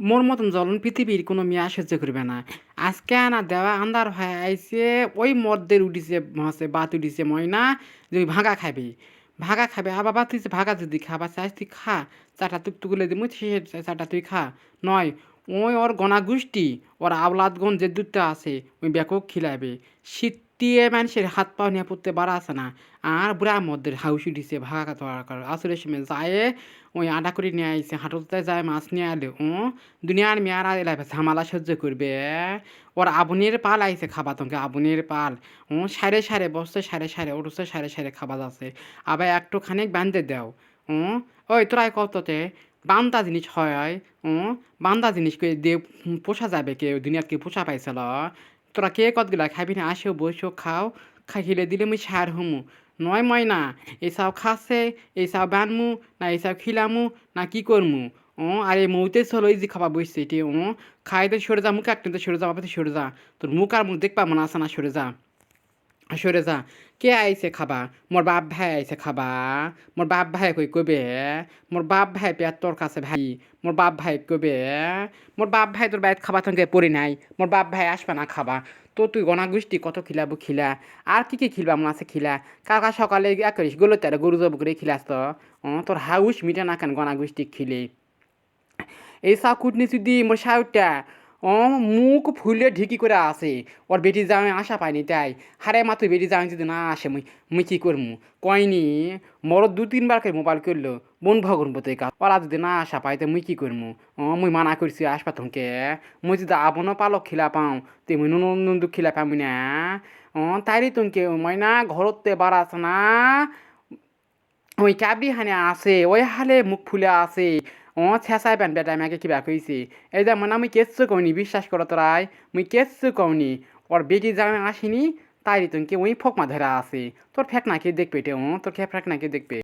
মোর মতন জ্বলন পৃথিবীর কোনো মেয়ে সহ্য করবে না। আজকে না দেওয়া আন্ধার হয়ে আইছে, ওই মদ্যের উঠিছে হচ্ছে বাত উঠিছে ময়না যে ওই ভাগা খাবে। ভাগা খাবে আবার বাত হইছে ভাগা যদি খাবার চাইস তুই খা, চাটা তুলে দিমু সে চাটা তুই খা। নয় ওই ওর গনা গোষ্ঠী ওর আওলাদগণ যে দুধটা আছে ওই ব্যাকক খিলাবে। শীতিয়ে মানুষের হাত পাও নিয়ে পড়তে বাড়া আছে না। আর বুড়া মদ্যের হাউস উঠিছে ভাগা খাওয়া আসলে সময় যায় ওই আডা করে নিয়ে আইছে হাঁটতে যায় মাছ নিয়ে আলে দুনিয়ার মেয়ারা এলাবে ঝামেলা সহ্য করবে। ওর আবুনের পাল আইছে খাবা তোমাকে আবুনের পাল সারে সারে বসতে সারে সারে ওরসে সারে সারে খাবার আছে। আবার একটু খানিক বান্ধে দেও। ওই তোরাই কততে বান্দা জিনিস হয়। বান্দা জিনিস কে দিয়ে পোষা যাবে কেউ দুনিয়ার কেউ পোষা পাইছিল। তোরা কে কতগুলা খাবি না আসেও বসেও খাও, খাইলে দিলে মুই সার হুমু। নয় ময়না এইসব খাচ্ছে, এইসব বানমু না এইসব খিলামু না কি করমু। আর এই মৌতে চলো এই যে খাবার বসছে এটি খাইতে সরে যা, মুখে একটাতে সরে যা, বাবাতে সরে যা, তোর মুখ আর মুখ দেখবা মনে আসে না, সরে যা সরে যা। কে আইছে খাবা? মোর বাপ ভাই আইছে খাবা। মোর বাপ ভাই কই কবে? মোর বাপ ভাই পেট তোর কাছে ভাই। মোর বাপ ভাই কবে? মোর বাপ ভাই তোর বাইত খাবা সঙ্গে পড়ি নাই। মোর বাপ ভাই আসবে না খাবা। তো তুই গনা গোষ্ঠী কত খিলাবো খিলা। আর কি খিলবা মনে আছে খিলা। কালকা সকালে এক করিস গেলো তারা গরু জব করে খিলাস তো। তোর হাউস মিটে না কেন গনা গোষ্ঠী খিলে। এই সা কুটনি যদি মোর সাউটা মুখ ফুলে ঢিকি করে আসে। ওর বেটি যাওয়া আশা পাইনি তাই হারে মাত্র বেটি যাওয়া যদি না আসে মুই কি করমু কয়নি। মোর 2-3 বার করে মোবাইল করলো বোন ভগন বতে কা ওরা যদি না আশা পাই তো মুই কি করমু। মুই মানা করছি আসবা তোমাকে। মুই যদি আবনো পালক খিলা পাও তুই মুই নুন খিলা পাবি না। তাইরে তোমাকে মই না ঘরতে বাড়াস না। ওই ক্যাবি হানে আছে ওই হালে মুখ ফুলে আছে। ছেঁচাই পেন বেটা আমাকে কিবা কইছি। এই যে মানে আমি কেসু কওনি বিশ্বাস করো তোরাই মুই কেসু কওনি। ওর বেটি জামে আসিনি তাই তুমি ওই ফকমা ধরা আছে। তোর ফেক নাকি দেখবে তোর ফেক নাকি দেখবে।